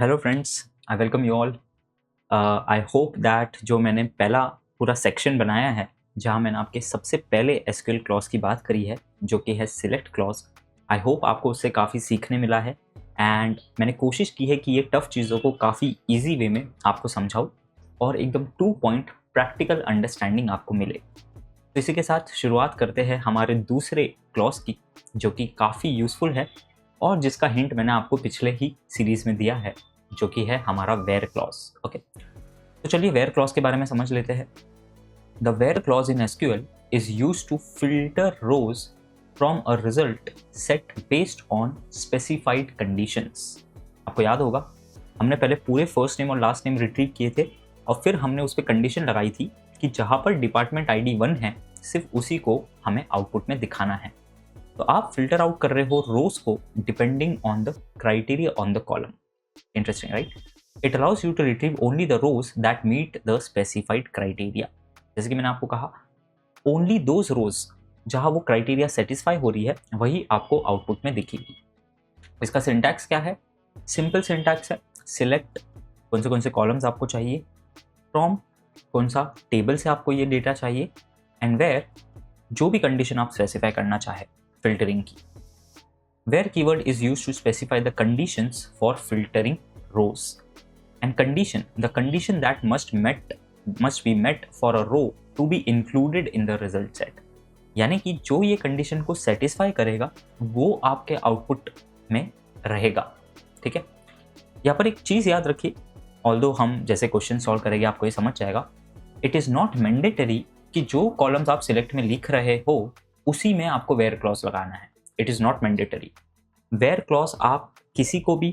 Hello friends, I welcome you all. I hope that जो मैंने पहला पूरा सेक्शन बनाया है जहां मैंने आपके सबसे पहले एसक्यूएल क्लॉज की बात करी है जो कि है सिलेक्ट क्लॉज। आई होप आपको उससे काफ़ी सीखने मिला है एंड मैंने कोशिश की है कि ये टफ चीज़ों को काफ़ी ईजी वे में आपको समझाऊँ और एकदम 2 पॉइंट प्रैक्टिकल अंडरस्टैंडिंग आपको मिले। तो इसी के साथ शुरुआत करते हैं हमारे दूसरे क्लॉज की, जो कि काफ़ी यूज़फुल है और जिसका हिंट मैंने आपको पिछले ही सीरीज में दिया है, जो कि है हमारा वेयर क्लॉज। ओके, तो चलिए वेयर क्लॉज के बारे में समझ लेते हैं। The where clause in SQL is use to filter rows from a result set based on specified conditions. आपको याद होगा हमने पहले पूरे फर्स्ट नेम और लास्ट नेम रिट्रीव किए थे और फिर हमने उस पर कंडीशन लगाई थी कि जहाँ पर डिपार्टमेंट आईडी 1 है सिर्फ उसी को हमें आउटपुट में दिखाना है। तो आप फिल्टर आउट कर रहे हो रोज को depending on the criteria on the column. Interesting, right? It allows you to retrieve only the rows that meet the specified criteria. जैसे कि मैंने आपको कहा, ओनली दोज रोज जहां वो क्राइटेरिया सेटिस्फाई हो रही है वही आपको आउटपुट में दिखेगी। इसका सिंटैक्स क्या है? सिंपल सिंटैक्स है। सिलेक्ट कौन से कॉलम्स आपको चाहिए, फ्रॉम कौन सा टेबल से आपको ये डेटा चाहिए, एंड वेयर जो भी कंडीशन आप स्पेसिफाई करना चाहे फिल्टरिंग की। Where keyword is used to specify the conditions for filtering rows. And condition, the condition that must be met for a row to be included in the result set. यानी कि जो ये condition को satisfy करेगा वो आपके output में रहेगा। ठीक है, यहाँ पर एक चीज़ याद रखिए, ऑल्दो हम जैसे क्वेश्चन सॉल्व करेंगे आपको ये समझ जाएगा। इट इज़ नॉट मैंडेटरी कि जो कॉलम्स आप सिलेक्ट में लिख रहे हो उसी में आपको वेयर क्लॉज लगाना है। It is not mandatory. Where clause आप किसी को भी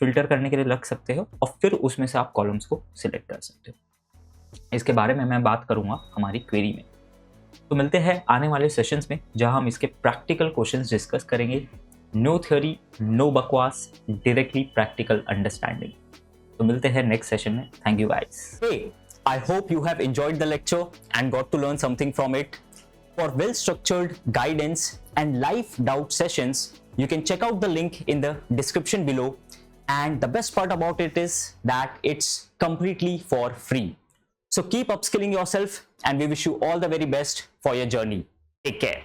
फिल्टर करने के लिए लग सकते हो और फिर उसमें से आप कॉलम्स को सिलेक्ट कर सकते हो। इसके बारे में मैं बात करूंगा हमारी क्वेरी में। तो मिलते हैं आने वाले सेशंस में जहां हम इसके प्रैक्टिकल क्वेश्चंस डिस्कस करेंगे। नो थ्योरी, नो बकवास, डायरेक्टली प्रैक्टिकल अंडरस्टैंडिंग। तो मिलते हैं नेक्स्ट सेशन में। Thank you guys. Hey, I hope you have enjoyed the lecture and got to learn something from it. For well-structured guidance and live doubt sessions, you can check out the link in the description below. And the best part about it is that it's completely for free. So keep upskilling yourself and we wish you all the very best for your journey. Take care.